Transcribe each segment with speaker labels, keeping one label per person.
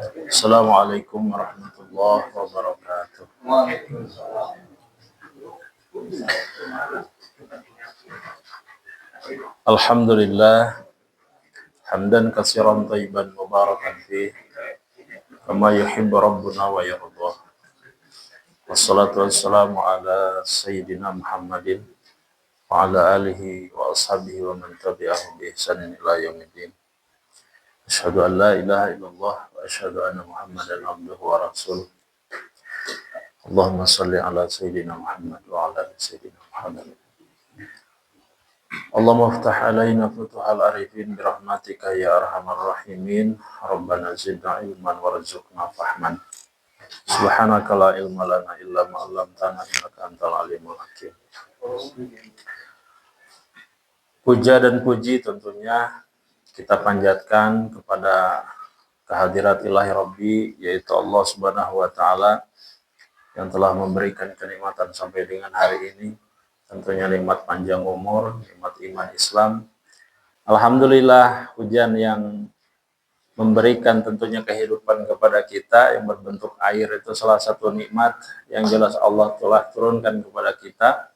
Speaker 1: Assalamualaikum warahmatullahi wabarakatuh. Alhamdulillah hamdan katsiran thayyiban mubarakan fih kama yuhibbu rabbuna wa yardah. Wassalatu wassalamu ala sayyidina Muhammadin wa ala alihi wa ashabihi wa man tabi'ahum bi ihsanin ila yaumiddin. Asyhadu an la ilaha illallah wa asyhadu anna Muhammadan abduhu wa rasuluh. Allahumma salli ala sayyidina Muhammad wa ala ali sayyidina Muhammad. Allahumma iftah alaina futuhal arifin birahmatika ya arhamar rahimin. Rabbana zidna ilman warzuqna fahman. Subhanaka la ilma lana illa ma 'allamtana innaka antal alimul hakim. Puja dan puji tentunya kita panjatkan kepada kehadirat ilahi Rabbi, yaitu Allah Subhanahu wa taala yang telah memberikan kenikmatan sampai dengan hari ini. Tentunya nikmat panjang umur, nikmat iman Islam. Alhamdulillah, hujan yang memberikan tentunya kehidupan kepada kita yang berbentuk air itu salah satu nikmat yang jelas Allah telah turunkan kepada kita.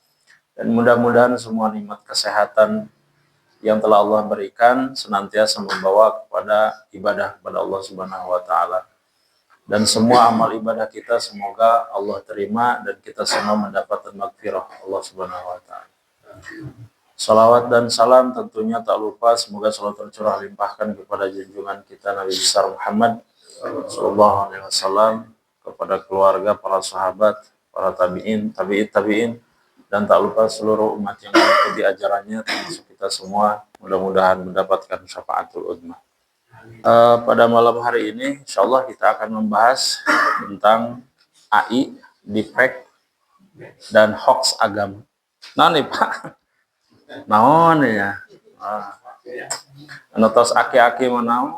Speaker 1: Dan mudah-mudahan semua nikmat kesehatan yang telah Allah berikan senantiasa membawa kepada ibadah kepada Allah Subhanahu wa taala. Dan semua amal ibadah kita semoga Allah terima dan kita semua mendapatkan maghfirah Allah Subhanahu wa taala. Salawat dan salam tentunya tak lupa semoga selalu tercurah limpahkan kepada junjungan kita Nabi besar Muhammad sallallahu alaihi wasallam, kepada keluarga, para sahabat, para tabi'in dan tak lupa seluruh umat yang mengikuti ajarannya termasuk kita semua. Mudah-mudahan mendapatkan syafaatul uzma. Pada malam hari ini insyaallah kita akan membahas tentang AI, deepfake dan hoax agama. Nah nih Pak, naon ya? Tos aki-aki mau naon?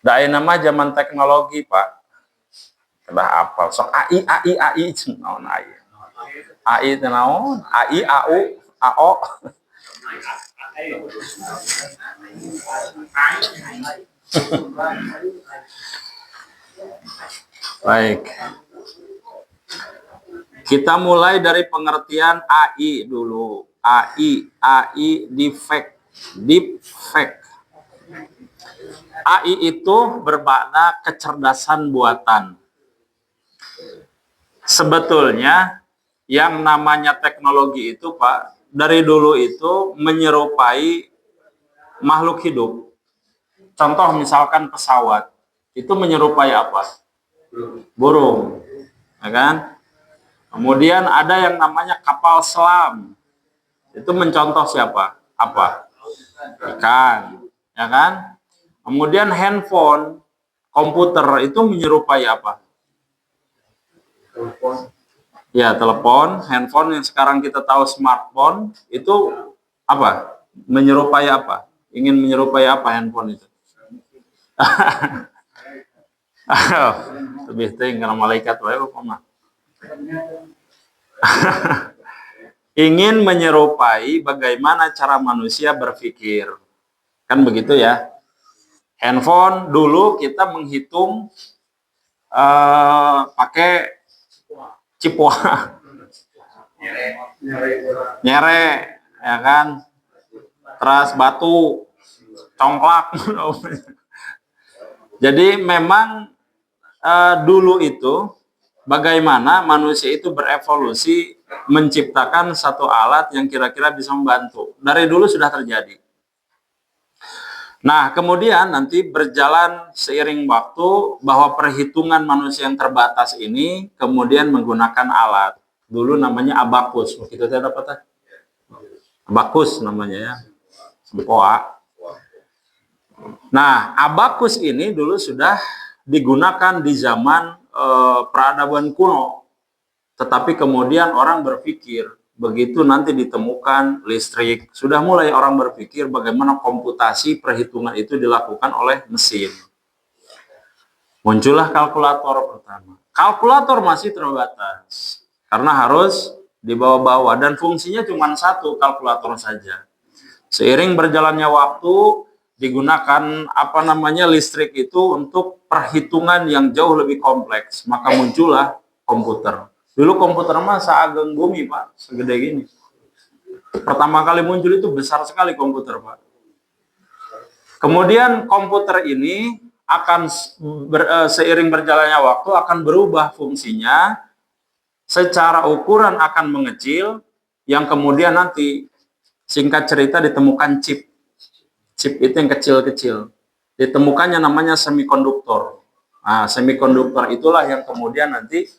Speaker 1: Da nama zaman teknologi Pak. Kedah apal sok AI naon AI. AI teh naon? AI AU AO. Baik. Kita mulai dari pengertian AI dulu. AI deepfake. AI itu bermakna kecerdasan buatan. Sebetulnya yang namanya teknologi itu Pak, dari dulu itu menyerupai makhluk hidup. Contoh misalkan pesawat, itu menyerupai apa? Burung, ya kan? Kemudian ada yang namanya kapal selam, itu mencontoh siapa? Apa? Ikan, ya kan? Kemudian handphone, komputer itu menyerupai apa? Ya, telepon, handphone yang sekarang kita tahu smartphone itu apa? Menyerupai apa? Ingin menyerupai apa handphone itu? Lebih tinggi karena malaikat wae mah. Ingin menyerupai bagaimana cara manusia berpikir. Kan begitu ya. Handphone dulu kita menghitung pakai cipwa, nyere, ya kan, terus batu, congklak. Jadi memang dulu itu bagaimana manusia itu berevolusi menciptakan satu alat yang kira-kira bisa membantu. Dari dulu sudah terjadi. Nah, kemudian nanti berjalan seiring waktu bahwa perhitungan manusia yang terbatas ini kemudian menggunakan alat. Dulu namanya abakus. Kita tidak dapat abakus namanya ya. Sempoa. Nah, abakus ini dulu sudah digunakan di zaman peradaban kuno. Tetapi kemudian orang berpikir, begitu nanti ditemukan listrik, sudah mulai orang berpikir bagaimana komputasi perhitungan itu dilakukan oleh mesin. Muncullah kalkulator pertama. Kalkulator masih terbatas, karena harus dibawa-bawa, dan fungsinya cuma satu kalkulator saja. Seiring berjalannya waktu, digunakan apa namanya listrik itu untuk perhitungan yang jauh lebih kompleks, maka muncullah komputer. Dulu komputer mah seageng bumi, Pak, segede gini. Pertama kali muncul itu besar sekali komputer, Pak. Kemudian komputer ini akan seiring berjalannya waktu akan berubah fungsinya, secara ukuran akan mengecil, yang kemudian nanti singkat cerita ditemukan chip. Chip itu yang kecil-kecil. Ditemukannya namanya semikonduktor. Nah, semikonduktor itulah yang kemudian nanti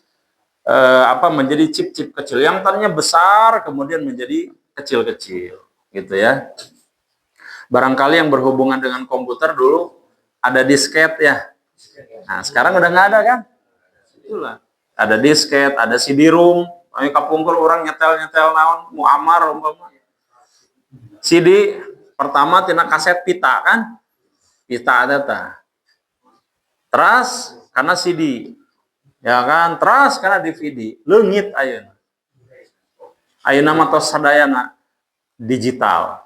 Speaker 1: menjadi chip-chip kecil yang tadinya besar kemudian menjadi kecil-kecil, gitu ya. Barangkali yang berhubungan dengan komputer dulu ada disket ya. Nah, sekarang udah nggak ada kan? Itulah. Ada disket, ada CD-ROM. Kami kapungkur orang nyetel-nyetel naon, muamar umpama. CD pertama tina kaset pita kan? Pita ada ta. Terus karena CD. Ya kan? Terus karena DVD. Leungit ayeuna. Ayeuna mah tos sadayana digital.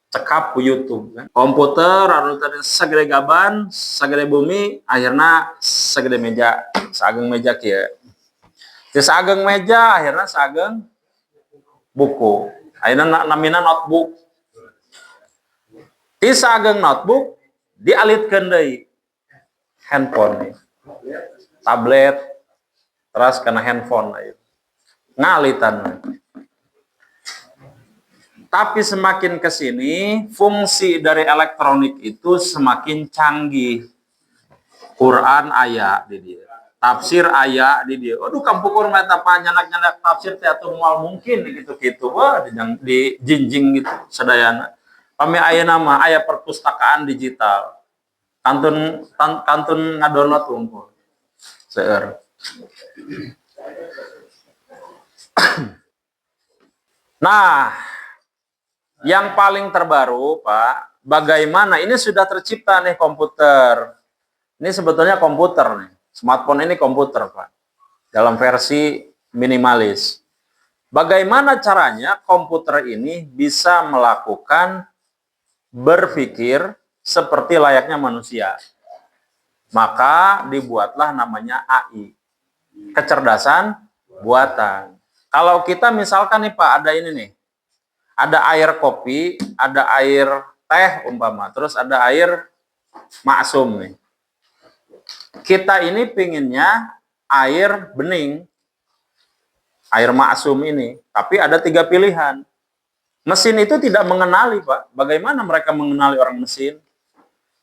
Speaker 1: Cekap ku YouTube kan. Komputer anu tadi sagede gaban, sagede bumi, akhirnya sagede meja, saageng meja kieu. Teu saageng meja, akhirnya saageng buku. Ayeuna namina notebook. Ti saageng notebook dialitkeun deui handphone nih. Tablet terus kana handphone aja. Ngalitan. Tapi semakin ke sini, fungsi dari elektronik itu semakin canggih. Quran aya di dia. Tafsir aya di dia. Aduh, kampukur mata panyanak-nyanak tafsir teh atuh moal mungkin gitu-gitu. Wah, di jinjing gitu sadayana. Pami ayeuna mah aya perpustakaan digital. Kantun ngadownload unggul. Seueur. Nah, yang paling terbaru, Pak, bagaimana ini sudah tercipta nih komputer. Ini sebetulnya komputer nih. Smartphone ini komputer, Pak. Dalam versi minimalis. Bagaimana caranya komputer ini bisa melakukan berpikir seperti layaknya manusia? Maka dibuatlah namanya AI. Kecerdasan buatan. Kalau kita misalkan nih Pak, ada ini nih. Ada air kopi, ada air teh umpama, terus ada air maksum nih. Kita ini pinginnya air bening, air maksum ini, tapi ada 3 pilihan. Mesin itu tidak mengenali, Pak. Bagaimana mereka mengenali orang mesin?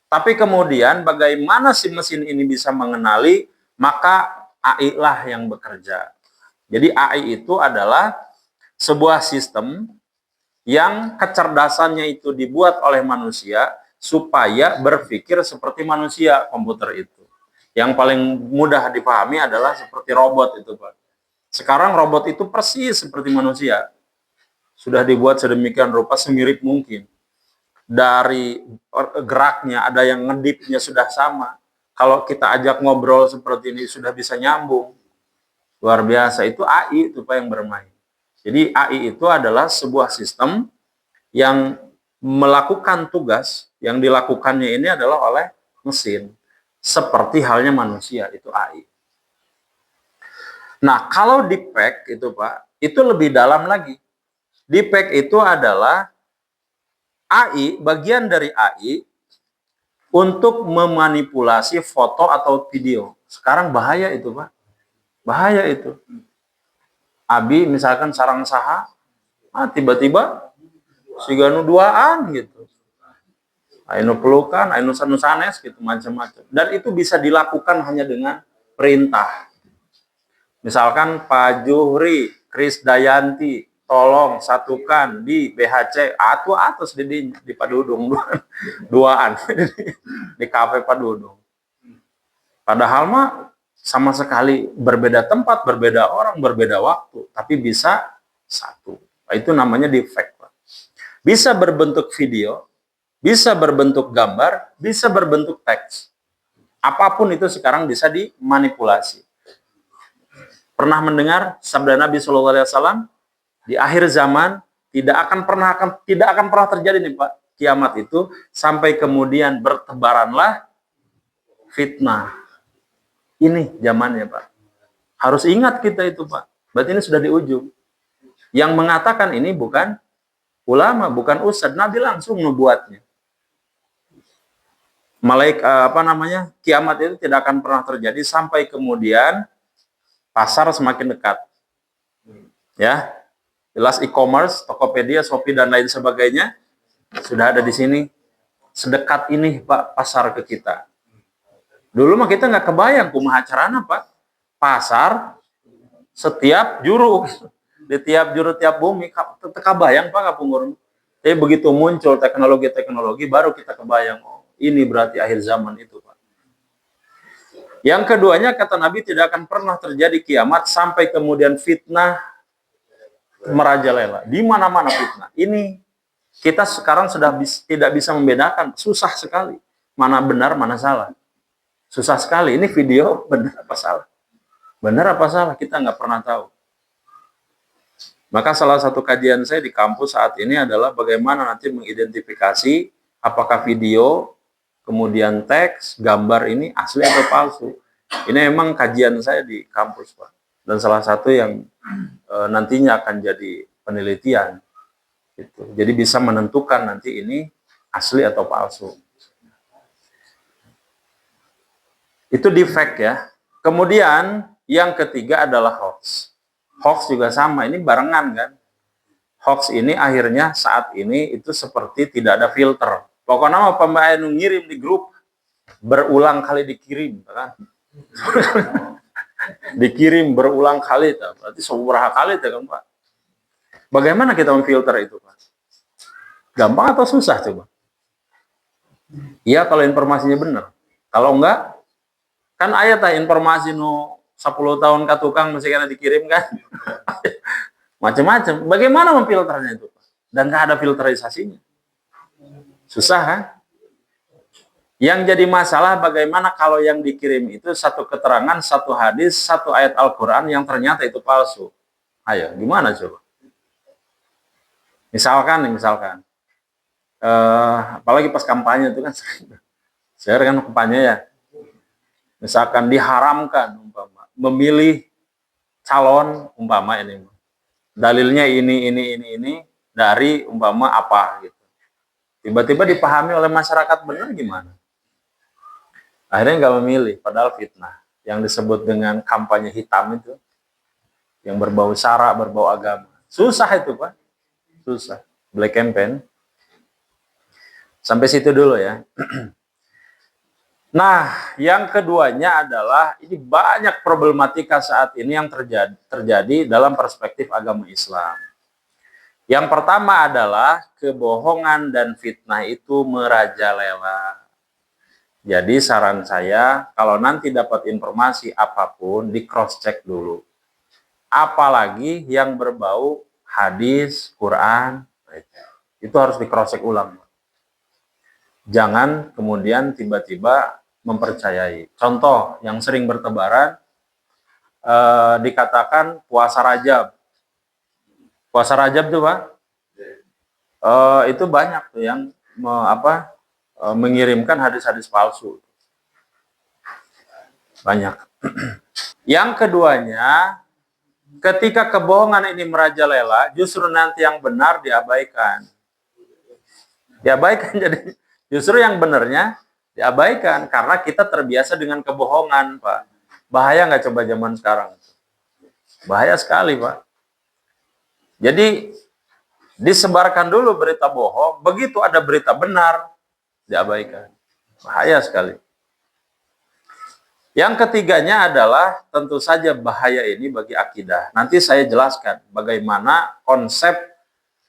Speaker 1: Tapi kemudian bagaimana si mesin ini bisa mengenali, maka AI lah yang bekerja. Jadi AI itu adalah sebuah sistem yang kecerdasannya itu dibuat oleh manusia supaya berpikir seperti manusia, komputer itu. Yang paling mudah dipahami adalah seperti robot itu, Pak. Sekarang robot itu persis seperti manusia. Sudah dibuat sedemikian rupa semirip mungkin. Dari geraknya, ada yang ngedipnya sudah sama. Kalau kita ajak ngobrol seperti ini sudah bisa nyambung. Luar biasa, itu AI itu Pak yang bermain. Jadi AI itu adalah sebuah sistem yang melakukan tugas, yang dilakukannya ini adalah oleh mesin. Seperti halnya manusia, itu AI. Nah, kalau deepfake itu Pak, itu lebih dalam lagi. Deepfake itu adalah AI, bagian dari AI untuk memanipulasi foto atau video. Sekarang bahaya itu Pak. Bahaya itu. Abi misalkan sarang saha, tiba-tiba siganu duaan gitu. Ainu pelukan, ainu sanes gitu macam-macam. Dan itu bisa dilakukan hanya dengan perintah. Misalkan Pak Juhri, Krisdayanti, tolong satukan di BHC atus di Padudung duaan di kafe Padudung. Padahal mah sama sekali berbeda tempat, berbeda orang, berbeda waktu, tapi bisa satu. Itu namanya deepfake. Bisa berbentuk video, bisa berbentuk gambar, bisa berbentuk teks. Apapun itu sekarang bisa dimanipulasi. Pernah mendengar sabda Nabi SAW? Di akhir zaman tidak akan pernah terjadi nih Pak. kiamat itu sampai kemudian bertebaranlah fitnah. Ini zamannya, Pak. Harus ingat kita itu, Pak. Berarti ini sudah di ujung. Yang mengatakan ini bukan ulama, bukan ustadz, Nabi langsung membuatnya. Kiamat itu tidak akan pernah terjadi sampai kemudian pasar semakin dekat. Ya. Jelas e-commerce, Tokopedia, Shopee dan lain sebagainya sudah ada di sini. Sedekat ini, Pak, pasar ke kita. Dulu mah kita nggak kebayang kumaha carana, Pak. Pasar setiap juru, di tiap juru tiap bumi, kebayang Pak kapungkur. Tapi begitu muncul teknologi baru kita kebayang, oh, ini berarti akhir zaman itu, Pak. Yang keduanya kata Nabi tidak akan pernah terjadi kiamat sampai kemudian fitnah merajalela. Di mana-mana fitnah. Ini kita sekarang sudah tidak bisa membedakan, susah sekali mana benar mana salah. Susah sekali. Ini video benar apa salah? Benar apa salah? Kita nggak pernah tahu. Maka salah satu kajian saya di kampus saat ini adalah bagaimana nanti mengidentifikasi apakah video, kemudian teks, gambar ini asli atau palsu. Ini memang kajian saya di kampus, Pak. Dan salah satu yang nantinya akan jadi penelitian. Gitu. Jadi bisa menentukan nanti ini asli atau palsu. Itu defect ya. Kemudian yang ketiga adalah hoax. Hoax juga sama, ini barengan kan. Hoax ini akhirnya saat ini itu seperti tidak ada filter. Pokoknya mau pemain ngirim di grup, berulang kali dikirim. Kan? Dikirim berulang kali, berarti seberapa kali kan Pak. Bagaimana kita memfilter itu Pak? Gampang atau susah coba? Iya kalau informasinya benar. Kalau enggak, kan ayat informasi 10 tahun ke tukang masih kena dikirim kan. Macam-macam. Bagaimana memfilternya itu? Dan nggak ada filterisasinya. Susah kan? Yang jadi masalah bagaimana kalau yang dikirim itu satu keterangan, satu hadis, satu ayat Al-Quran yang ternyata itu palsu. Ayo, gimana coba? Misalkan. Apalagi pas kampanye itu kan saya kan kampanye ya. Misalkan diharamkan memilih calon umpama ini dalilnya ini dari umpama apa gitu, tiba-tiba dipahami oleh masyarakat benar gimana, akhirnya nggak memilih padahal fitnah yang disebut dengan kampanye hitam itu yang berbau sara, berbau agama. Susah itu Pak, susah. Black campaign. Sampai situ dulu ya. Nah, yang keduanya adalah ini banyak problematika saat ini yang terjadi dalam perspektif agama Islam. Yang pertama adalah kebohongan dan fitnah itu merajalela. Jadi saran saya, kalau nanti dapat informasi apapun, di cross check dulu. Apalagi yang berbau hadis, Quran, itu harus di cross check ulang. Jangan kemudian tiba-tiba mempercayai. Contoh yang sering bertebaran, dikatakan puasa Rajab. Puasa Rajab tuh Pak, itu banyak tuh yang mengirimkan hadis-hadis palsu. Banyak. Yang keduanya, ketika kebohongan ini merajalela, justru nanti yang benar diabaikan. Diabaikan, jadi justru yang benarnya diabaikan karena kita terbiasa dengan kebohongan, Pak. Bahaya nggak coba zaman sekarang? Bahaya sekali, Pak. Jadi disebarkan dulu berita bohong, begitu ada berita benar diabaikan. Bahaya sekali. Yang ketiganya adalah tentu saja bahaya ini bagi akidah. Nanti saya jelaskan bagaimana konsep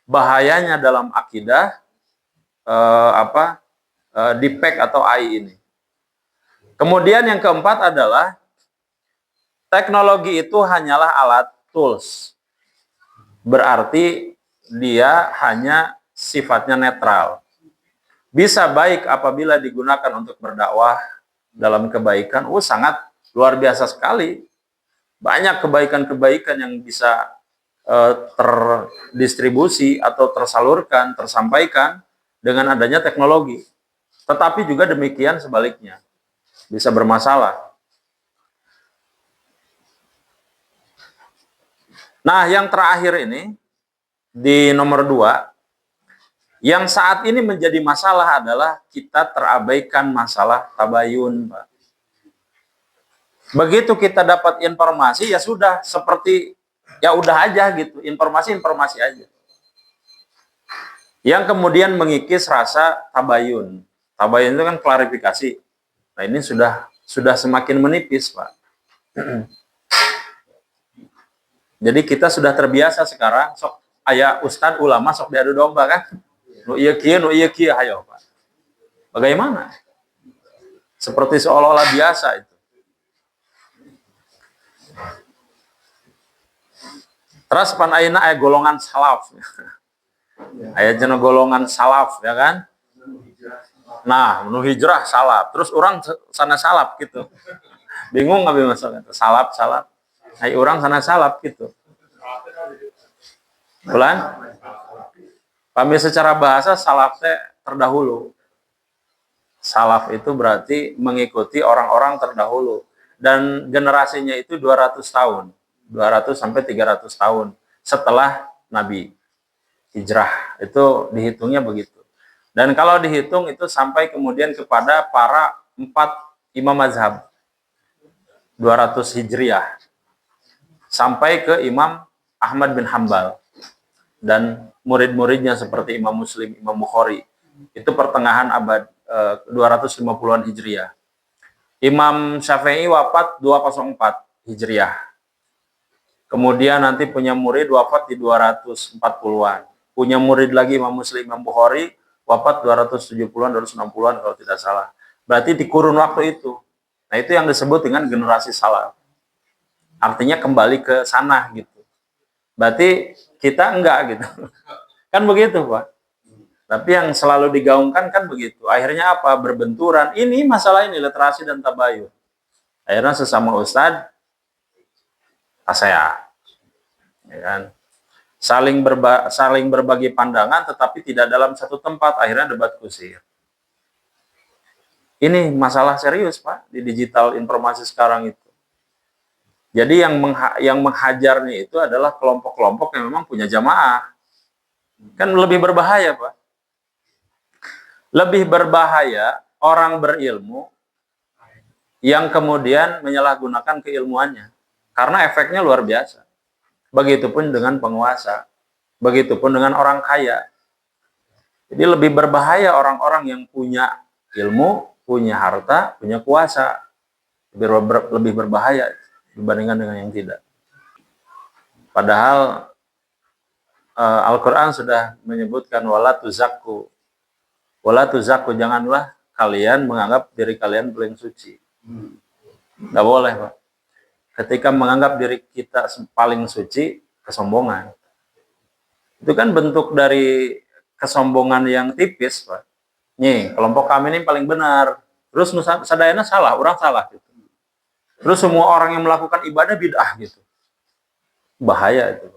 Speaker 1: bahayanya dalam akidah DPEC atau AI ini. Kemudian yang keempat adalah teknologi itu hanyalah alat, tools. Berarti dia hanya sifatnya netral. Bisa baik apabila digunakan untuk berdakwah dalam kebaikan. Sangat luar biasa sekali. Banyak kebaikan-kebaikan yang bisa terdistribusi atau tersalurkan, tersampaikan dengan adanya teknologi. Tetapi juga demikian sebaliknya, bisa bermasalah. Nah, yang terakhir ini, di nomor 2, yang saat ini menjadi masalah adalah kita terabaikan masalah tabayun, Pak. Begitu kita dapat informasi, ya sudah, seperti, ya udah aja gitu, informasi aja. Yang kemudian mengikis rasa tabayun. Tabayun itu kan klarifikasi. Nah, ini sudah semakin menipis, Pak. Jadi kita sudah terbiasa sekarang, sok aya ustad ulama sok diadu domba kan. Nu ieu kieu, hayo, Pak. Bagaimana? Seperti seolah-olah biasa itu. Terus pan ayeuna aya golongan salaf. Aya cenah golongan salaf ya kan? Nah, nu hijrah salaf. Terus orang sana salaf gitu. Bingung abi masalah salaf. Ai orang sana salaf gitu. Bulan? Kami secara bahasa salaf teh terdahulu. Salaf itu berarti mengikuti orang-orang terdahulu. Dan generasinya itu 200 tahun. 200 sampai 300 tahun setelah Nabi hijrah. Itu dihitungnya begitu. Dan kalau dihitung itu sampai kemudian kepada para 4 imam mazhab. 200 Hijriah. Sampai ke Imam Ahmad bin Hambal. Dan murid-muridnya seperti Imam Muslim, Imam Bukhari. Itu pertengahan abad 250-an Hijriah. Imam Syafi'i wafat 204 Hijriah. Kemudian nanti punya murid wafat di 240-an. Punya murid lagi Imam Muslim, Imam Bukhari wafat 270-an, 260-an kalau tidak salah. Berarti di kurun waktu itu. Nah, itu yang disebut dengan generasi salaf. Artinya kembali ke sana gitu. Berarti kita enggak gitu. Kan begitu, Pak. Tapi yang selalu digaungkan kan begitu. Akhirnya apa? Berbenturan. Ini masalah ini, literasi dan tabayun. Akhirnya sesama ustadz, tasya. Ya kan? Saling berbagi pandangan tetapi tidak dalam satu tempat. Akhirnya debat kusir. Ini masalah serius, Pak, di digital informasi sekarang itu. Jadi yang menghajarnya itu adalah kelompok-kelompok yang memang punya jamaah. Kan lebih berbahaya, Pak. Lebih berbahaya orang berilmu yang kemudian menyalahgunakan keilmuannya. Karena efeknya luar biasa. Begitupun dengan penguasa. Begitupun dengan orang kaya. Jadi lebih berbahaya orang-orang yang punya ilmu, punya harta, punya kuasa. Lebih berbahaya dibandingkan dengan yang tidak. Padahal Al-Quran sudah menyebutkan wala tuzakku. Wala tuzakku, janganlah kalian menganggap diri kalian paling suci. Nggak boleh, Pak. Ketika menganggap diri kita paling suci, kesombongan. Itu kan bentuk dari kesombongan yang tipis, Pak. Nih, kelompok kami ini paling benar. Terus sadayana salah, orang salah gitu. Terus semua orang yang melakukan ibadah bid'ah gitu. Bahaya itu.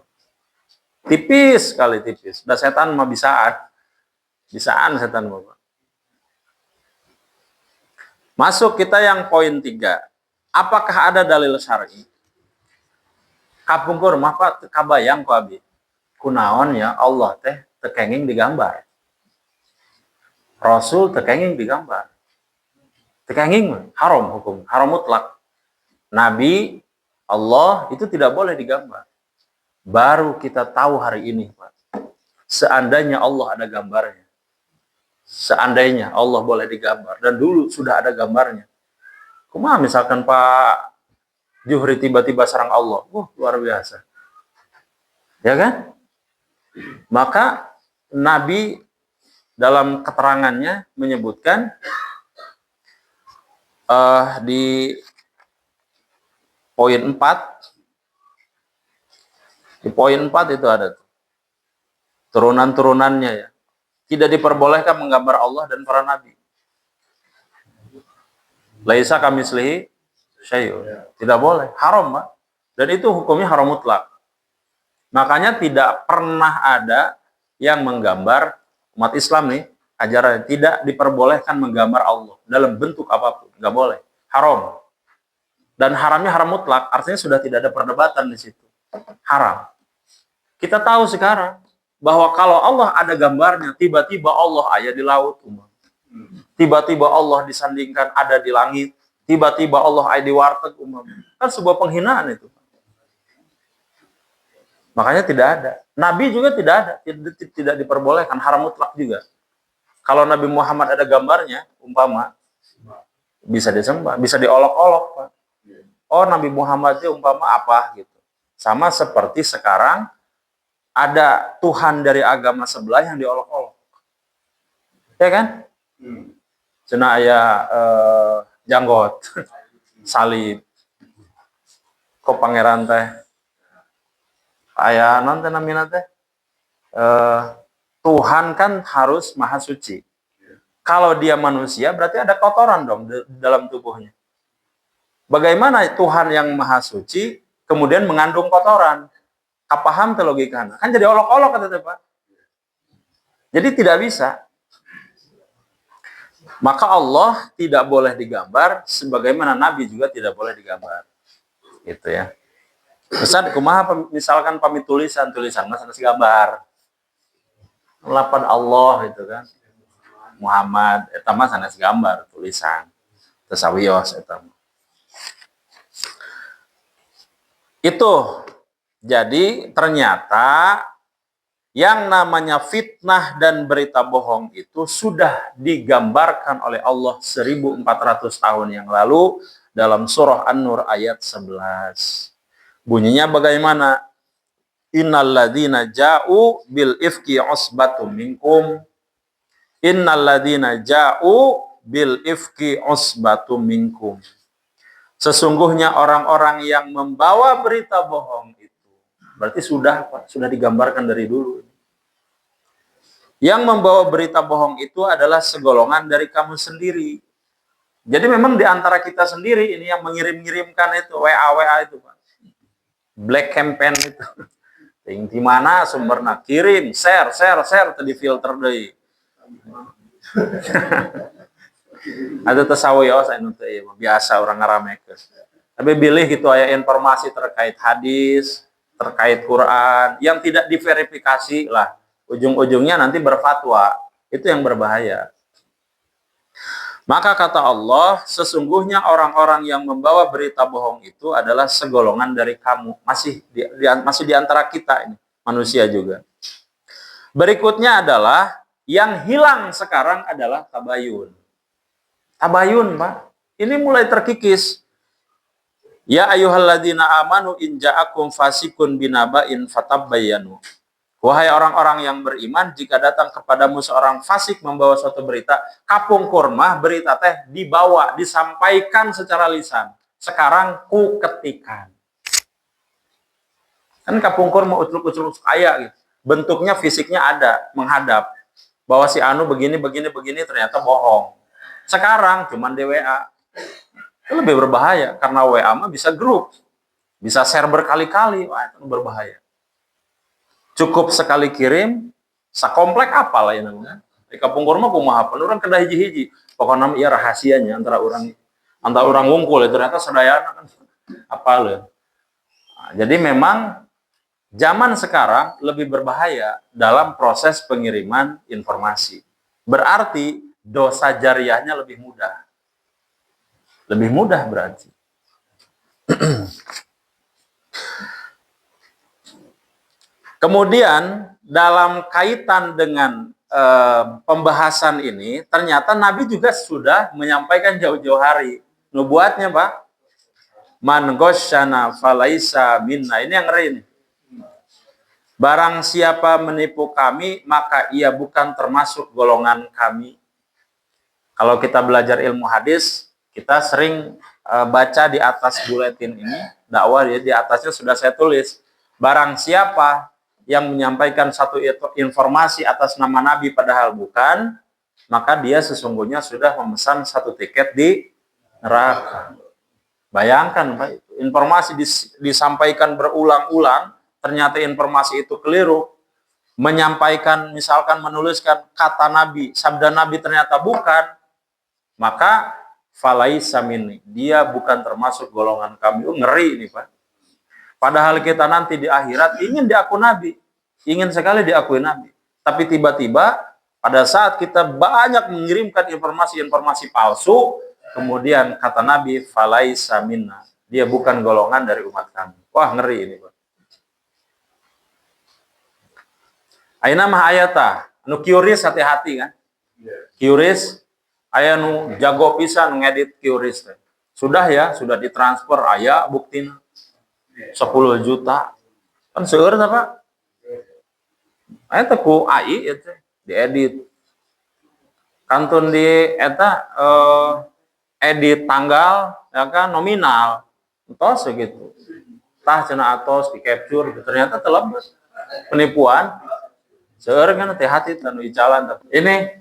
Speaker 1: Tipis sekali tipis. Dan setan mah bisaan setan mah. Masuk kita yang poin 3. Apakah ada dalil syar'i? Kapungkur mah Pak kabayang ku abi. Kunaon ya Allah teh tekenging digambar. Rasul tekenging digambar. Tekenging haram hukum, haram mutlak. Nabi, Allah itu tidak boleh digambar. Baru kita tahu hari ini, Pak. Seandainya Allah ada gambarnya. Seandainya Allah boleh digambar. Dan dulu sudah ada gambarnya. Kumaha misalkan Pak Juhri tiba-tiba serang Allah. Luar biasa. Ya kan? Maka Nabi dalam keterangannya menyebutkan di poin 4, di poin 4 itu ada turunan-turunannya ya. Tidak diperbolehkan menggambar Allah dan para nabi. Laisa kamitslihi syai'un. Tidak boleh, haram, Pak. Dan itu hukumnya haram mutlak. Makanya tidak pernah ada yang menggambar umat Islam nih, ajaran tidak diperbolehkan menggambar Allah dalam bentuk apapun, nggak boleh, haram. Dan haramnya haram mutlak, artinya sudah tidak ada perdebatan di situ. Haram. Kita tahu sekarang bahwa kalau Allah ada gambarnya, tiba-tiba Allah ada di laut, tiba-tiba Allah disandingkan ada di langit, tiba-tiba Allah ada di warteg, kan sebuah penghinaan itu. Makanya tidak ada. Nabi juga tidak ada, tidak diperbolehkan, haram mutlak juga. Kalau Nabi Muhammad ada gambarnya, umpama, bisa disembah, bisa diolok-olok, Pak. Oh, Nabi Muhammad itu umpama apa gitu. Sama seperti sekarang ada Tuhan dari agama sebelah yang diolok-olok. Ya kan? Cenah aya janggot, salib. Kok pangeran teh aya naon teh namina teh? Tuhan kan harus maha suci. Kalau dia manusia berarti ada kotoran dong dalam tubuhnya. Bagaimana Tuhan yang maha suci kemudian mengandung kotoran? Kapaham teh logikana? Kan jadi olok-olok kata Pak. Jadi tidak bisa. Maka Allah tidak boleh digambar sebagaimana Nabi juga tidak boleh digambar. Gitu ya. Misal kumaha misalkan pamit tulisan mas sanes gambar. Lapan Allah itu kan. Muhammad eta mah sanes gambar tulisan. Tesawios eta mah. Itu. Jadi ternyata yang namanya fitnah dan berita bohong itu sudah digambarkan oleh Allah 1400 tahun yang lalu dalam surah An-Nur ayat 11. Bunyinya bagaimana? Innalladzina ja'u bil ifki usbatum minkum. Innalladzina ja'u bil ifki usbatum minkum. Sesungguhnya orang-orang yang membawa berita bohong itu berarti sudah digambarkan dari dulu. Yang membawa berita bohong itu adalah segolongan dari kamu sendiri. Jadi memang di antara kita sendiri ini yang mengirim-ngirimkan itu WA itu, Pak. Black campaign itu. Di mana sumbernya kirim, share tadi filter deui. Ada tesawios anu teh biasa orang ngaramekeun. Tapi bilih gitu aya informasi terkait hadis, terkait Quran yang tidak diverifikasi lah. Ujung-ujungnya nanti berfatwa. Itu yang berbahaya. Maka kata Allah, sesungguhnya orang-orang yang membawa berita bohong itu adalah segolongan dari kamu. Masih di antara kita ini, manusia juga. Berikutnya adalah, yang hilang sekarang adalah tabayun. Tabayun, Pak. Ini mulai terkikis. Ya ayyuhalladzina amanu in ja'akum fasikun binaba'in fatabbayanu. Wahai orang-orang yang beriman, jika datang kepadamu seorang fasik membawa suatu berita, kapung kurma berita teh dibawa, disampaikan secara lisan. Sekarang ku ketikan. Kan kapung kurma ucluk-ucluk kaya gitu. Bentuknya fisiknya ada, menghadap. Bahwa si anu begini, ternyata bohong. Sekarang cuman di WA. Itu lebih berbahaya, karena WA mah bisa grup. Bisa share berkali-kali, wah itu berbahaya. Cukup sekali kirim, sakomplek apa lah ya namanya. Di kampung kurma kumaha orang kedah hiji-hiji. Pokoknya iya rahasianya antara orang ngungkul ya ternyata sedayana kan apa lah. Nah, jadi memang zaman sekarang lebih berbahaya dalam proses pengiriman informasi. Berarti dosa jariahnya lebih mudah. Lebih mudah berarti. Kemudian dalam kaitan dengan pembahasan ini, ternyata Nabi juga sudah menyampaikan jauh-jauh hari. Nubuatnya, Pak. Man ghasyana falaisa minna. Ini yang ngeri ini. Barang siapa menipu kami, maka ia bukan termasuk golongan kami. Kalau kita belajar ilmu hadis, kita sering baca di atas buletin ini, dakwah di atasnya sudah saya tulis. Barang siapa yang menyampaikan satu informasi atas nama Nabi padahal bukan, maka dia sesungguhnya sudah memesan satu tiket di neraka. Bayangkan, Pak, informasi disampaikan berulang-ulang, ternyata informasi itu keliru, menyampaikan, misalkan menuliskan kata Nabi, sabda Nabi ternyata bukan, maka falaisa minni, dia bukan termasuk golongan kami. Ngeri ini, Pak. Padahal kita nanti di akhirat ingin diakui Nabi, ingin sekali diakui Nabi. Tapi tiba-tiba pada saat kita banyak mengirimkan informasi-informasi palsu, kemudian kata Nabi, falaisa minna, dia bukan golongan dari umat kami. Wah, ngeri ini, Pak. Aina mah ayata, nu QRIS hati-hati kan. QRIS aya nu jago pisan ngedit QRIS teh. Sudah ya, sudah ditransfer aya buktina 10 juta. Kan seueur tah, Pak. Aya teh ku AI eta diedit. Kantun di eta edit tanggal ya kan nominal. Entos segitu. Tah cenah atos di capture ternyata telebes. Penipuan. Seueur kan hati-hati tanu icalan. Ini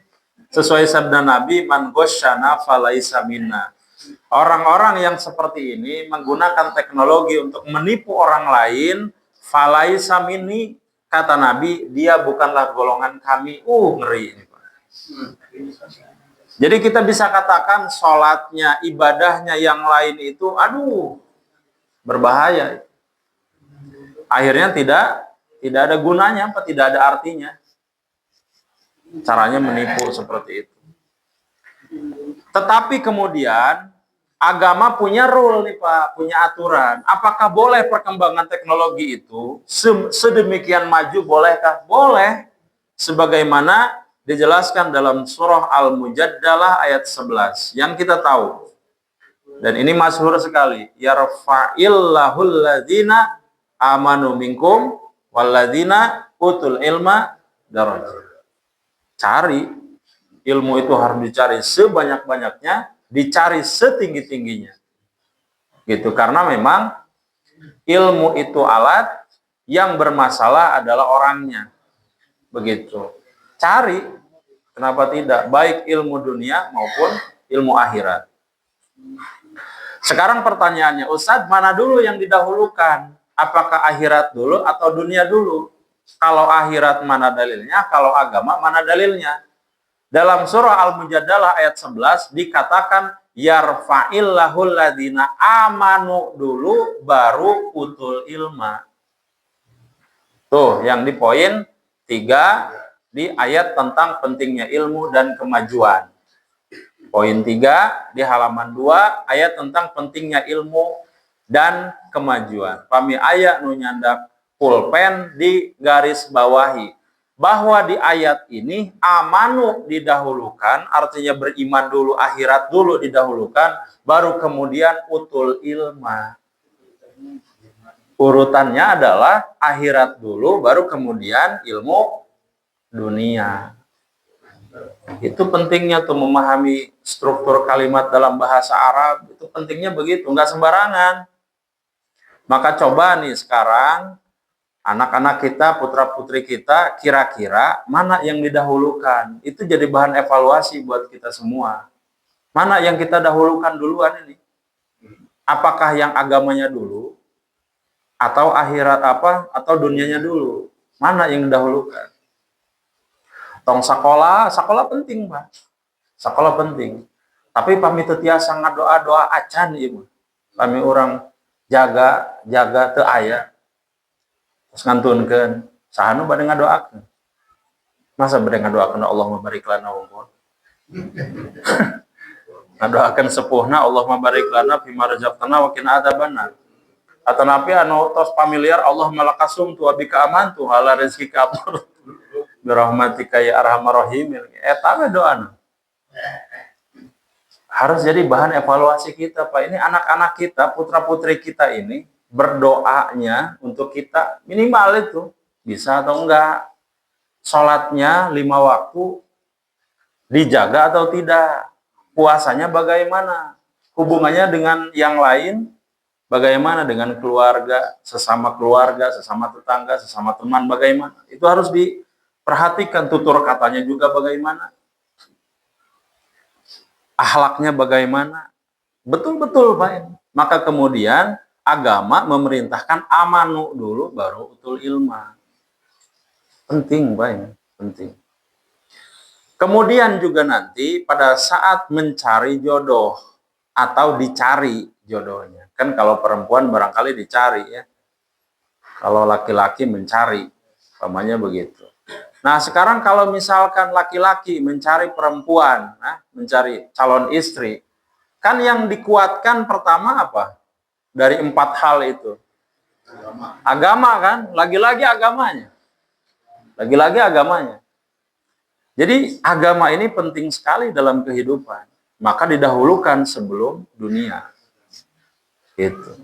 Speaker 1: sesuai sabda Nabi, man ghasyana falaisa minna. Orang-orang yang seperti ini menggunakan teknologi untuk menipu orang lain, falaisa minni, kata Nabi, dia bukanlah golongan kami. Ngeri ini, Pak. Jadi kita bisa katakan sholatnya, ibadahnya yang lain itu, berbahaya. Akhirnya tidak ada gunanya, apa tidak ada artinya. Caranya menipu seperti itu. Tetapi kemudian agama punya rule nih, Pak, punya aturan. Apakah boleh perkembangan teknologi itu sedemikian maju, bolehkah? Boleh. Sebagaimana dijelaskan dalam surah Al-Mujaddalah ayat 11 yang kita tahu. Dan ini masyhur sekali. Yarfa'illahul ladzina amanu minkum walladzina utul ilma darajat. Cari ilmu itu harus dicari sebanyak-banyaknya, dicari setinggi-tingginya. Gitu, karena memang ilmu itu alat, yang bermasalah adalah orangnya. Begitu. Cari, kenapa tidak? Baik ilmu dunia maupun ilmu akhirat. Sekarang pertanyaannya, Ustadz, mana dulu yang didahulukan? Apakah akhirat dulu atau dunia dulu? Kalau akhirat mana dalilnya, kalau agama mana dalilnya? Dalam surah Al-Mujaddalah ayat 11 dikatakan yarfa'illahul ladzina amanu dulu baru utul ilma. Tuh, yang di poin 3 di ayat tentang pentingnya ilmu dan kemajuan. Poin 3 di halaman 2 ayat tentang pentingnya ilmu dan kemajuan. Pami ayat nu nyandak pulpen di garis bawahi bahwa di ayat ini amanu didahulukan, artinya beriman dulu, akhirat dulu didahulukan, baru kemudian utul ilma. Urutannya adalah akhirat dulu, baru kemudian ilmu dunia. Itu pentingnya tuh memahami struktur kalimat dalam bahasa Arab, itu pentingnya begitu, nggak sembarangan. Maka coba nih sekarang anak-anak kita, putra-putri kita, kira-kira mana yang didahulukan? Itu jadi bahan evaluasi buat kita semua. Mana yang kita dahulukan duluan ini? Apakah yang agamanya dulu? Atau akhirat atau dunianya dulu? Mana yang didahulukan? Tong sekolah penting, Pak. Sekolah penting. Tapi pami teu tiasa ngadoa-doa acan ieu. Pami orang jaga teu aya. Terus ngantunkeun, sahanu bade ngadoakeun. Masa bade ngadoakeun Allahumma barik lana umur. Ngadoakeun sepuhna Allahumma barik lana fima razaqtana wa qina adzabannar. Atanapi anu tos familiar Allahumma lakasumtu wa bika amantu ala rizqika atur. Birahmatika ya arhamar rahimin. Eta we doana. Harus jadi bahan evaluasi kita, Pak. Ini anak-anak kita, putra-putri kita ini berdoanya untuk kita minimal itu bisa atau enggak, sholatnya 5 waktu dijaga atau tidak, puasanya bagaimana, hubungannya dengan yang lain bagaimana, dengan keluarga, sesama tetangga, sesama teman bagaimana, itu harus diperhatikan. Tutur katanya juga bagaimana, akhlaknya bagaimana, betul-betul, Pak. Maka kemudian agama memerintahkan amanu dulu baru utul ilma. Penting, Pak, penting. Kemudian juga nanti pada saat mencari jodoh atau dicari jodohnya. Kan kalau perempuan barangkali dicari ya. Kalau laki-laki mencari, namanya begitu. Nah, sekarang kalau misalkan laki-laki mencari perempuan, mencari calon istri, kan yang dikuatkan pertama apa? Dari 4 hal itu. Agama kan? Lagi-lagi agamanya. Lagi-lagi agamanya. Jadi agama ini penting sekali dalam kehidupan. Maka didahulukan sebelum dunia. Gitu.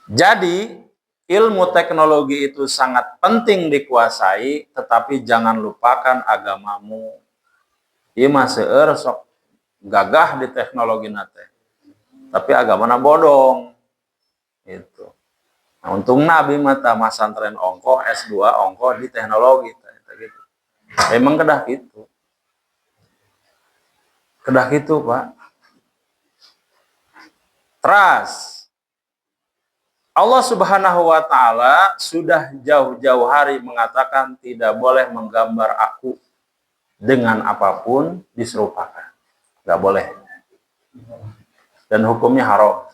Speaker 1: Jadi ilmu teknologi itu sangat penting dikuasai, tetapi jangan lupakan agamamu. Ieu mah seueur sok gagah di teknologi nate. Tapi agamana bodong. Itu. Nah, untung Nabi mata masantren ongkoh S2 ongkoh di teknologi gitu. Emang kedah gitu. Kedah gitu, Pak. Teras. Allah Subhanahu wa taala sudah jauh-jauh hari mengatakan tidak boleh menggambar aku dengan apapun diserupakan. Enggak boleh. Dan hukumnya haram.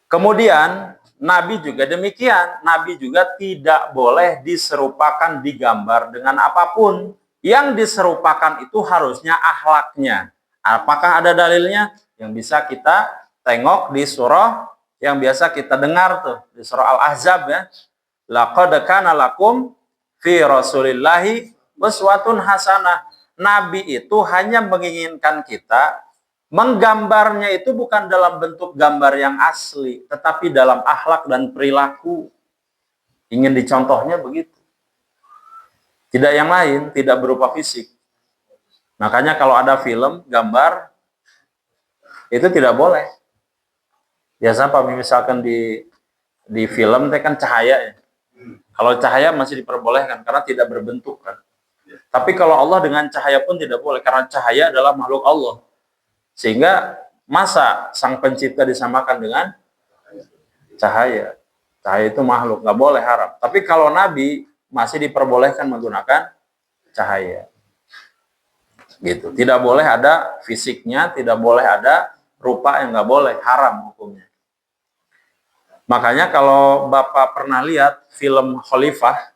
Speaker 1: Kemudian Nabi juga demikian. Nabi juga tidak boleh diserupakan, digambar dengan apapun. Yang diserupakan itu harusnya akhlaknya. Apakah ada dalilnya? Yang bisa kita tengok di surah yang biasa kita dengar tuh. Di surah Al-Ahzab ya. Laqad kana lakum fi Rasulillahi uswatun hasanah. Nabi itu hanya menginginkan kita menggambarnya itu bukan dalam bentuk gambar yang asli, tetapi dalam akhlak dan perilaku. Ingin dicontohnya begitu. Tidak yang lain, tidak berupa fisik. Makanya kalau ada film, gambar, itu tidak boleh. Biasa Pak, misalkan di film itu kan cahaya ya. Kalau cahaya masih diperbolehkan karena tidak berbentuk kan. Tapi kalau Allah dengan cahaya pun tidak boleh karena cahaya adalah makhluk Allah. Sehingga masa sang pencipta disamakan dengan cahaya. Cahaya itu makhluk, nggak boleh, haram. Tapi kalau Nabi masih diperbolehkan menggunakan cahaya. Gitu. Tidak boleh ada fisiknya, tidak boleh ada rupa yang nggak boleh, haram hukumnya. Makanya kalau Bapak pernah lihat film Khalifah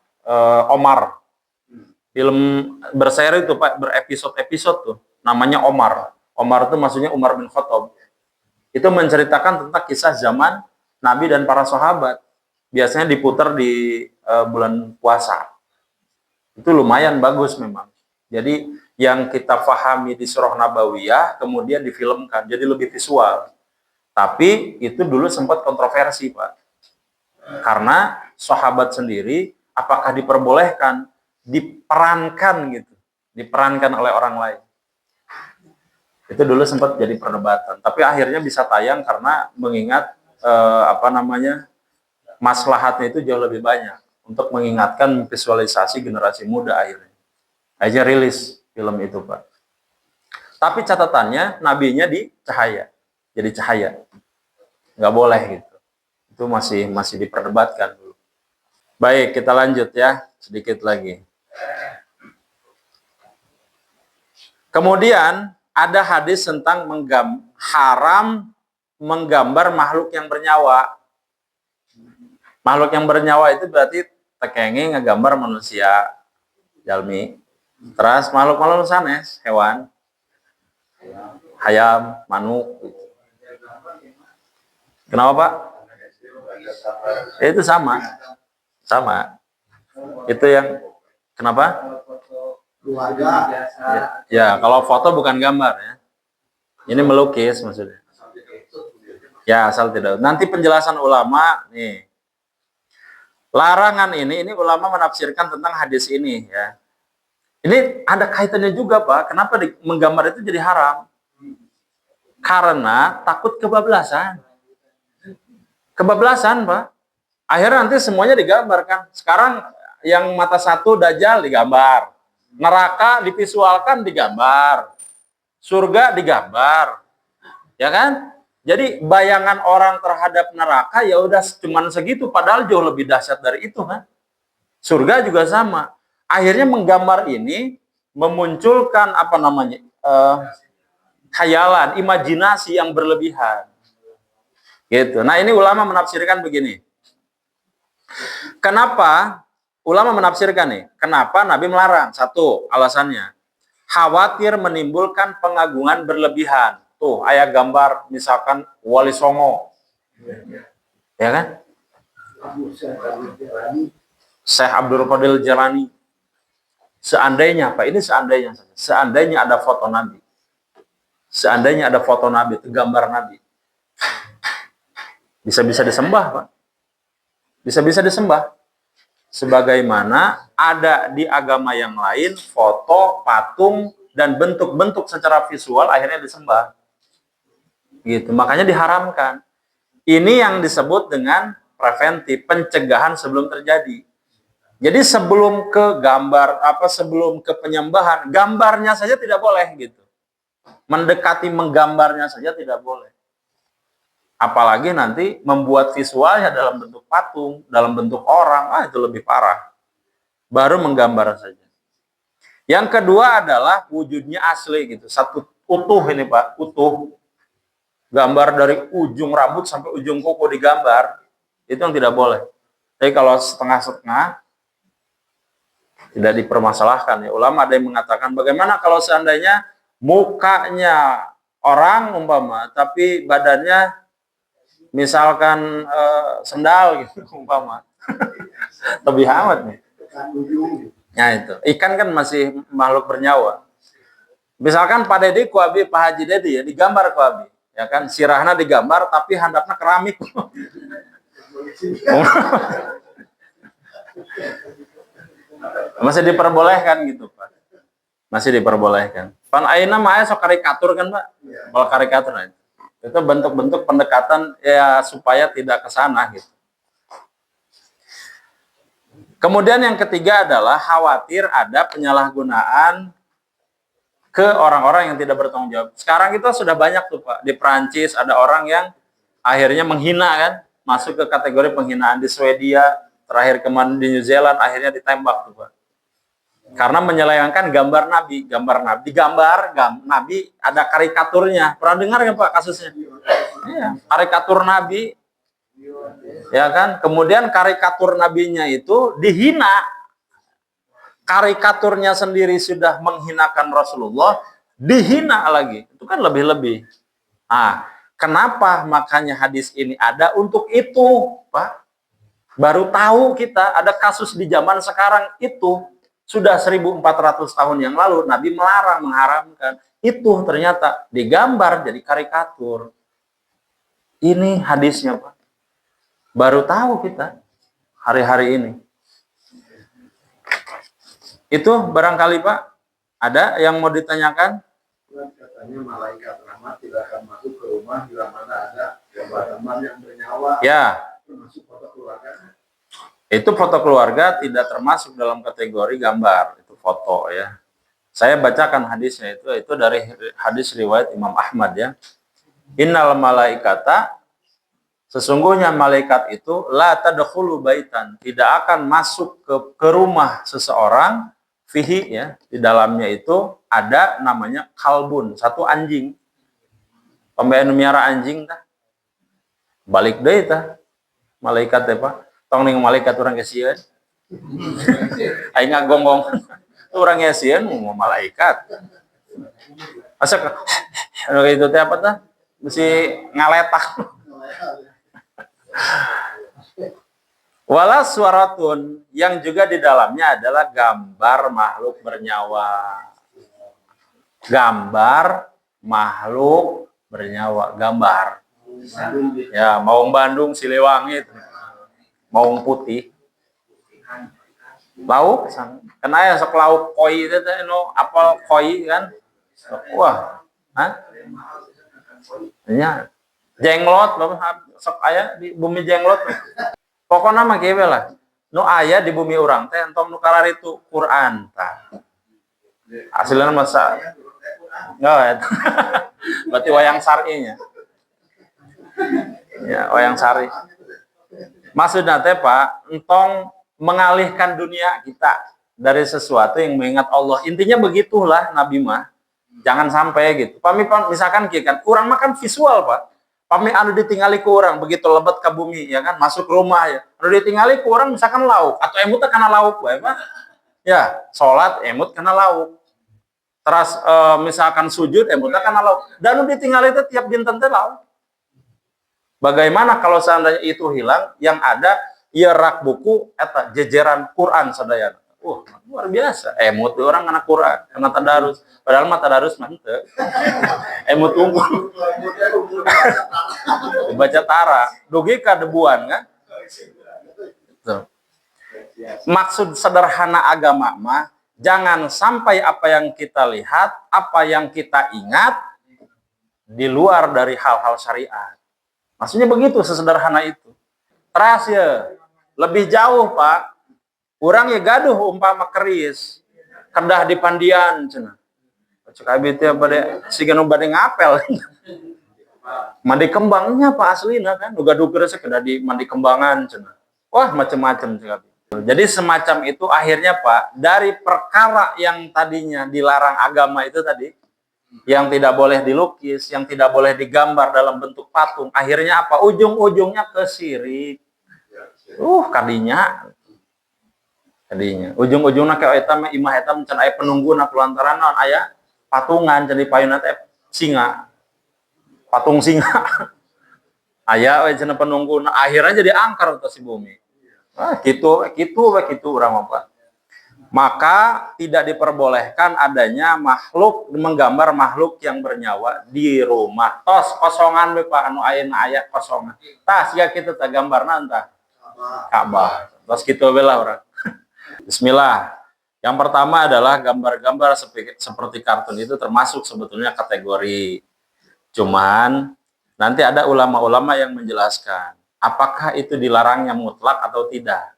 Speaker 1: Omar, film berseri itu Pak, berepisode-episode tuh, namanya Omar. Omar itu maksudnya Umar bin Khattab. Itu menceritakan tentang kisah zaman Nabi dan para sahabat. Biasanya diputar di bulan puasa. Itu lumayan bagus memang. Jadi yang kita pahami di surah Nabawiyah kemudian difilmkan, jadi lebih visual. Tapi itu dulu sempat kontroversi, Pak. Karena sahabat sendiri apakah diperbolehkan diperankan gitu, diperankan oleh orang lain. Itu dulu sempat jadi perdebatan, tapi akhirnya bisa tayang karena mengingat maslahatnya itu jauh lebih banyak untuk mengingatkan visualisasi generasi muda akhirnya. Akhirnya rilis film itu, Pak. Tapi catatannya nabinya di cahaya, jadi cahaya, nggak boleh gitu. Itu masih diperdebatkan dulu. Baik, kita lanjut ya sedikit lagi. Kemudian ada hadis tentang haram menggambar makhluk yang bernyawa. Makhluk yang bernyawa itu berarti tekenge ngegambar manusia, jalmi. Terus makhluk-makhluk sanes, hewan, hayam, manuk. Kenapa Pak? Itu sama. Itu yang kenapa? Ya, kalau foto bukan gambar ya. Ini melukis maksudnya. Ya, asal tidak. Nanti penjelasan ulama nih. Larangan ini ulama menafsirkan tentang hadis ini ya. Ini ada kaitannya juga, Pak. Kenapa menggambar itu jadi haram? Karena takut kebablasan. Kebablasan, Pak. Akhirnya nanti semuanya digambarkan. Sekarang yang mata satu Dajjal digambar. Neraka divisualkan, digambar. Surga digambar. Ya kan? Jadi bayangan orang terhadap neraka ya udah cuman segitu, padahal jauh lebih dahsyat dari itu kan. Surga juga sama. Akhirnya menggambar ini memunculkan apa namanya khayalan, imajinasi yang berlebihan. Gitu. Nah ini ulama menafsirkan begini. Kenapa ulama menafsirkan nih? Kenapa Nabi melarang? Satu alasannya, khawatir menimbulkan pengagungan berlebihan. Tuh, ayat gambar misalkan Wali Songo. Ya kan? Syekh Abdul Qadir Jalani. Seandainya, Pak, ini seandainya saja. Seandainya ada foto Nabi. Seandainya ada foto Nabi, itu gambar Nabi. Bisa-bisa disembah, Pak. Bisa-bisa disembah. Sebagaimana ada di agama yang lain, foto, patung, dan bentuk-bentuk secara visual akhirnya disembah. Gitu. Makanya diharamkan. Ini yang disebut dengan preventif, pencegahan sebelum terjadi. Jadi sebelum ke gambar sebelum ke penyembahan, gambarnya saja tidak boleh gitu. Mendekati menggambarnya saja tidak boleh. Apalagi nanti membuat visualnya dalam bentuk patung, dalam bentuk orang, itu lebih parah. Baru menggambar saja. Yang kedua adalah wujudnya asli gitu. Satu utuh ini Pak, utuh. Gambar dari ujung rambut sampai ujung kuku digambar, itu yang tidak boleh. Tapi kalau setengah-setengah, tidak dipermasalahkan. Ya, ulama ada yang mengatakan, bagaimana kalau seandainya mukanya orang umpama, tapi badannya misalkan sendal gitu umpama. Lebih amat nih. Nah itu, ikan kan masih makhluk bernyawa. Misalkan Pak Deddy Kuabi, Pak Haji Deddy ya digambar Kuabi. Ya kan, sirahna digambar tapi handapnya keramik. Masih diperbolehkan gitu Pak. Masih diperbolehkan. Pan aina mah sok karikatur kan Pak. Kalau karikatur itu bentuk-bentuk pendekatan ya supaya tidak ke sana gitu. Kemudian yang ketiga adalah khawatir ada penyalahgunaan ke orang-orang yang tidak bertanggung jawab. Sekarang kita sudah banyak tuh Pak. Di Perancis ada orang yang akhirnya menghina kan, masuk ke kategori penghinaan. Di Swedia, terakhir kemarin di New Zealand akhirnya ditembak tuh Pak. Karena menyelewengkan gambar Nabi, digambar Nabi ada karikaturnya. Pernah dengar nggak Pak kasusnya? Iya, karikatur Nabi. Ya kan? Kemudian karikatur Nabinya itu dihina. Karikaturnya sendiri sudah menghinakan Rasulullah, dihina lagi. Itu kan lebih-lebih. Nah, kenapa makanya hadis ini ada untuk itu, Pak? Baru tahu kita ada kasus di zaman sekarang itu. Sudah 1400 tahun yang lalu, Nabi melarang, mengharamkan. Itu ternyata digambar jadi karikatur. Ini hadisnya, Pak. Baru tahu kita hari-hari ini. Itu barangkali Pak, ada yang mau ditanyakan?
Speaker 2: Katanya malaikat rahmat tidak akan masuk ke rumah bila mana ada gambar-gambar yang bernyawa.
Speaker 1: Ya.
Speaker 2: Termasuk foto keluarga.
Speaker 1: Itu foto keluarga tidak termasuk dalam kategori gambar, itu foto ya. Saya bacakan hadisnya itu dari hadis riwayat Imam Ahmad ya. Innal malaikata, sesungguhnya malaikat itu la tadkhulu baitan, tidak akan masuk ke rumah seseorang fihi ya, di dalamnya itu ada namanya kalbun, satu anjing. Pembayan miara anjing tah. Balik deui tah. Malaikat teh Pak. Tong ning malaikat urang gesieun. Aing ngagonggong. Urang gesieun mau malaikat. Asa itu teh apa tah? Mesti ngaletak. Wala suaratun, yang juga di dalamnya adalah gambar makhluk bernyawa. Gambar makhluk bernyawa, gambar. Ya, maung Bandung, Siliwangi, maung putih. Lauk, kena ya sok lauk koi itu apel koi kan. Wah, hah? Ya, jenglot, sok aya di bumi jenglot. Pokoknya mah kieu lah. Nu aya di bumi urang teh entong nu kararitu Quran tah. Hasilna masa enggak. Berarti wayang syar'inya. Ya, wayang sari. Maksudnya teh Pak, entong mengalihkan dunia kita dari sesuatu yang mengingat Allah. Intinya begitulah Nabi mah. Jangan sampai gitu. Pami misalkan kan, kurang makan visual Pak. Pami anu ditinggali ku orang begitu lebat ke bumi ya kan, masuk rumah ya. Anu ditinggali ku orang misalkan lauk atau emut karena lauk ya Pak. Ya, sholat emut karena lauk. Terus misalkan sujud emut karena lauk. Dan anu ditinggali itu tiap dinten teh lauk. Bagaimana kalau seandainya itu hilang, yang ada ia rak buku eta jejeran Quran sadayana. Luar biasa. Emut orang anak Quran, karena tadarus. Padahal mah tadarus mah henteu. Emut unggul. Baca tara, dugi ka debuan kan? Tuh. Maksud sederhana agama mah jangan sampai apa yang kita lihat, apa yang kita ingat di luar dari hal-hal syariat. Maksudnya begitu, sesederhana itu. Teras ya, lebih jauh Pak. Orang ya gaduh umpama keris, kedah di pandian cenah. Cek abi teh bade sigana bade ngapel. Mandi kembangnya Pak aslina kan, nu gaduh keris kedah di mandi kembangan cenah. Wah, macam-macam cek abi. Jadi semacam itu akhirnya Pak, dari perkara yang tadinya dilarang agama itu tadi, yang tidak boleh dilukis, yang tidak boleh digambar dalam bentuk patung, akhirnya apa? Ujung-ujungnya ke syirik. Kadinya. Ujung-ujungnya kayak eta mah imah eta can aya penungguna kulantaran naon aya patungan jadi payuna teh singa. Patung singa. Aya we cenah penungguna, akhirnya jadi angker teh si bumi. Gitu urang mah. Maka tidak diperbolehkan adanya makhluk menggambar makhluk yang bernyawa di rumah. Tos kosongan we Pak anu ayeuna aya kosongan. Tah sia kitu teh gambarna entah Ka'bah. Tos kitu we lah urang. Bismillah. Yang pertama adalah gambar-gambar seperti kartun itu termasuk sebetulnya kategori. Cuman nanti ada ulama-ulama yang menjelaskan apakah itu dilarangnya mutlak atau tidak.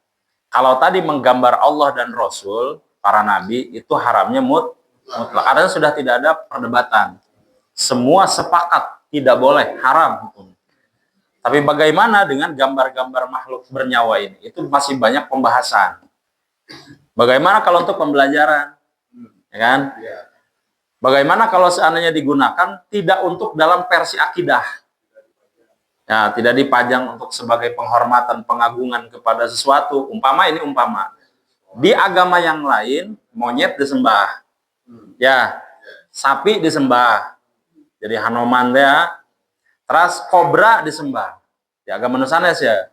Speaker 1: Kalau tadi menggambar Allah dan Rasul, para nabi, itu haramnya mutlak. Karena sudah tidak ada perdebatan. Semua sepakat tidak boleh, haram hukum. Tapi bagaimana dengan gambar-gambar makhluk bernyawa ini? Itu masih banyak pembahasan. Bagaimana kalau untuk pembelajaran? Ya kan? Bagaimana kalau seandainya digunakan tidak untuk dalam versi akidah? Ya, tidak dipajang untuk sebagai penghormatan, pengagungan kepada sesuatu. Umpama. Di agama yang lain, monyet disembah. Ya, sapi disembah. Jadi Hanoman ya. Terus kobra disembah. Di agama Nusanes ya.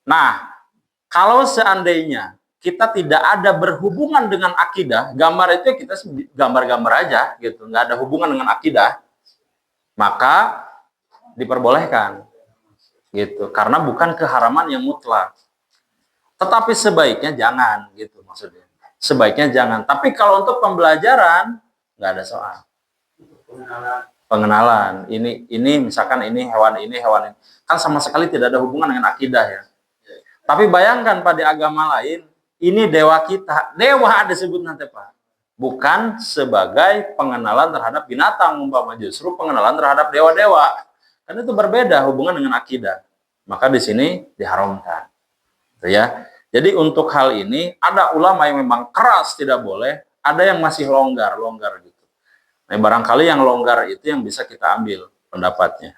Speaker 1: Nah, kalau seandainya kita tidak ada berhubungan dengan akidah, gambar itu kita gambar-gambar aja gitu, nggak ada hubungan dengan akidah, maka diperbolehkan gitu, karena bukan keharaman yang mutlak. Tetapi sebaiknya jangan gitu, maksudnya sebaiknya jangan. Tapi kalau untuk pembelajaran nggak ada soal. Pengenalan ini misalkan ini hewan ini kan sama sekali tidak ada hubungan dengan akidah ya. Tapi bayangkan pada agama lain, ini dewa kita, dewa disebut nanti Pak, bukan sebagai pengenalan terhadap binatang, umpama justru pengenalan terhadap dewa-dewa. Karena itu berbeda hubungan dengan akidah. Maka di sini diharamkan. Ya. Jadi untuk hal ini ada ulama yang memang keras tidak boleh, ada yang masih longgar gitu. Nah, barangkali yang longgar itu yang bisa kita ambil pendapatnya.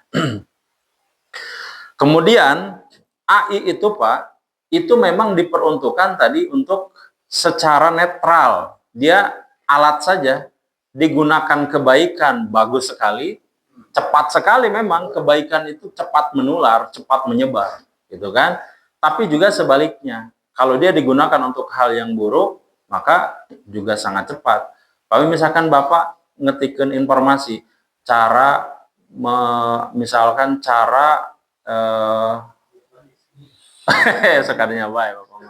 Speaker 1: Kemudian AI itu Pak, itu memang diperuntukkan tadi untuk secara netral. Dia alat saja, digunakan kebaikan bagus sekali, cepat sekali memang kebaikan itu cepat menular, cepat menyebar, gitu kan? Tapi juga sebaliknya, kalau dia digunakan untuk hal yang buruk, maka juga sangat cepat. Kalau misalkan Bapak ngetikkan informasi, misalkan cara sekalinya baik Bapak.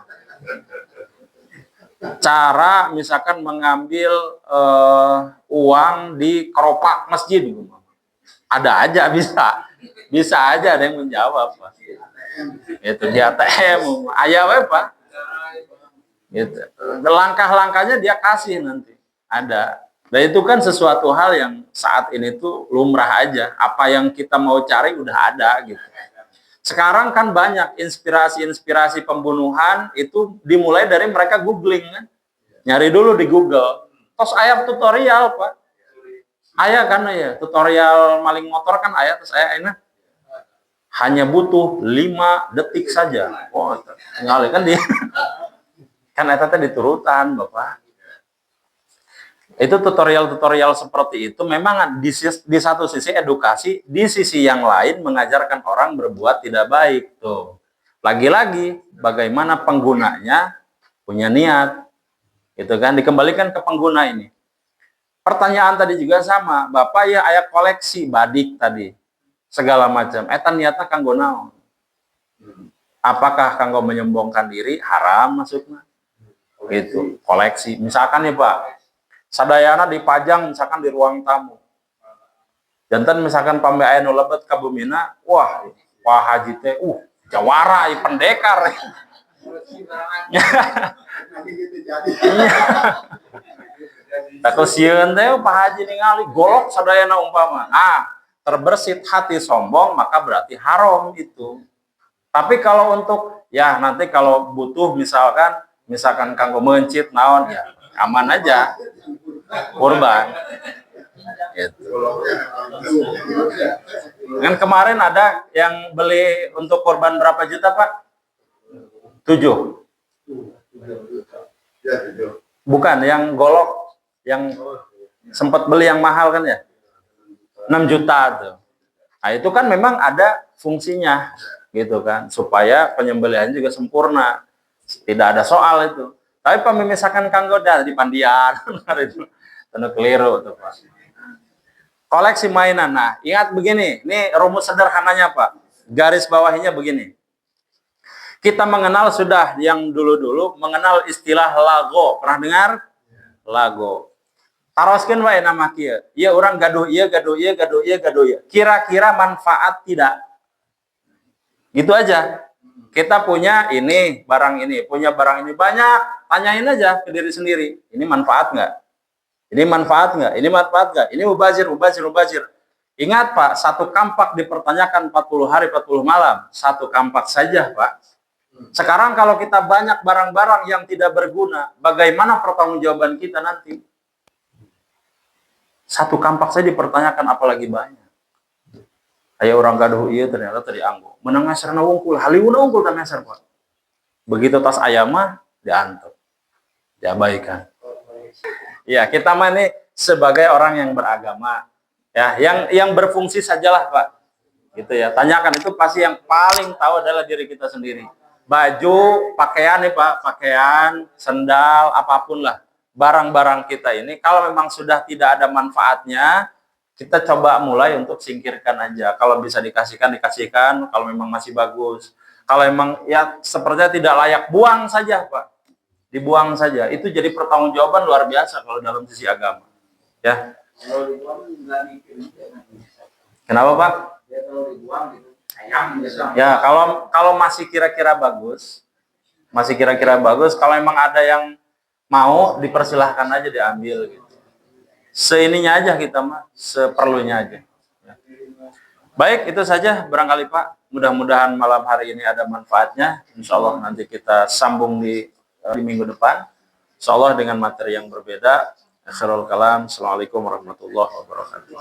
Speaker 1: Cara misalkan mengambil uang di keropak masjid, ada aja bisa aja ada yang menjawab Pak. Itu di ATM, ayah Pak. Gitu. Langkah-langkahnya dia kasih nanti ada. Dan itu kan sesuatu hal yang saat ini tuh lumrah aja. Apa yang kita mau cari udah ada gitu. Sekarang kan banyak inspirasi-inspirasi pembunuhan itu dimulai dari mereka googling kan. Nyari dulu di Google. Terus ayat tutorial, Pak. Ayah kan ya, tutorial maling motor kan ayat terus ayah enak. Hanya butuh 5 detik saja. Oh, tinggal kan dia. Kan eta diturutan, Bapak. Itu tutorial-tutorial seperti itu memang di satu sisi edukasi, di sisi yang lain mengajarkan orang berbuat tidak baik. Tuh. Lagi-lagi bagaimana penggunanya punya niat. Itu kan dikembalikan ke pengguna ini. Pertanyaan tadi juga sama, Bapak ya aya koleksi badik tadi. Segala macam. Eta niatnya kanggo naon? Apakah kanggo menyombongkan diri? Haram maksudnya. Gitu, koleksi. Misalkan nih, Pak, sadayana dipajang misalkan di ruang tamu. Jantan misalkan pambe aya nu lebet ka bumina, wah, Pak Haji teh jawara ieu pendekar. Takut sieun teh Pak Haji ningali golok sadayana umpama. Terbersit hati sombong maka berarti haram itu. Tapi kalau untuk ya nanti kalau butuh misalkan kanggo mencit naon ya aman aja. Kurban. Gitu. Kan kemarin ada yang beli untuk korban berapa juta, Pak? 7. Bukan, yang golok yang sempat beli yang mahal kan ya? 6 juta tuh. Nah, itu kan memang ada fungsinya gitu kan, supaya penyembelihan juga sempurna. Tidak ada soal itu. Tapi misalkan kanggo di pandian itu tentu keliru tuh, Pak. Koleksi mainan. Nah, ingat begini, ini rumus sederhananya, Pak. Garis bawahnya begini. Kita mengenal sudah yang dulu-dulu mengenal istilah lago. Pernah dengar? Lago. Taroskeun wae nama kieu. Ieu urang gaduh ieu, gaduh ieu, gaduh ieu, gaduh ieu. Kira-kira manfaat tidak? Gitu aja. Kita punya ini, barang ini, punya barang ini banyak. Tanyain aja ke diri sendiri. Ini manfaat nggak? Ini manfaat nggak? Ini manfaat nggak? Ini mubazir. Ingat, Pak, satu kampak dipertanyakan 40 hari 40 malam. Satu kampak saja, Pak. Sekarang kalau kita banyak barang-barang yang tidak berguna, bagaimana pertanggungjawaban kita nanti? Satu kampak saja dipertanyakan, apalagi banyak. Aya orang gaduh ieu ternyata tadi anggo. Menang ngasarna wungkul, haliwuna wungkul teh ngasar, Pak. Begitu tas ayam mah diantep. Diabaikan. Ya, kita mah ini sebagai orang yang beragama, ya, yang berfungsi sajalah, Pak. Gitu ya. Tanyakan, itu pasti yang paling tahu adalah diri kita sendiri. Baju, pakaian nih, Pak, pakaian, sendal, apapun lah. Barang-barang kita ini kalau memang sudah tidak ada manfaatnya, kita coba mulai untuk singkirkan aja. Kalau bisa dikasihkan, kalau memang masih bagus. Kalau memang ya sepertinya tidak layak, buang saja, Pak. Dibuang saja. Itu jadi pertanggungjawaban luar biasa kalau dalam sisi agama. Ya. Kenapa, Pak? Ya, kalau masih kira-kira bagus, kalau memang ada yang mau dipersilahkan aja diambil gitu. Seininya aja kita mah, seperlunya aja. Ya. Baik, itu saja barangkali, Pak. Mudah-mudahan malam hari ini ada manfaatnya. Insya Allah nanti kita sambung di minggu depan. Insya Allah dengan materi yang berbeda. Akhirul kalam. Assalamualaikum warahmatullahi wabarakatuh.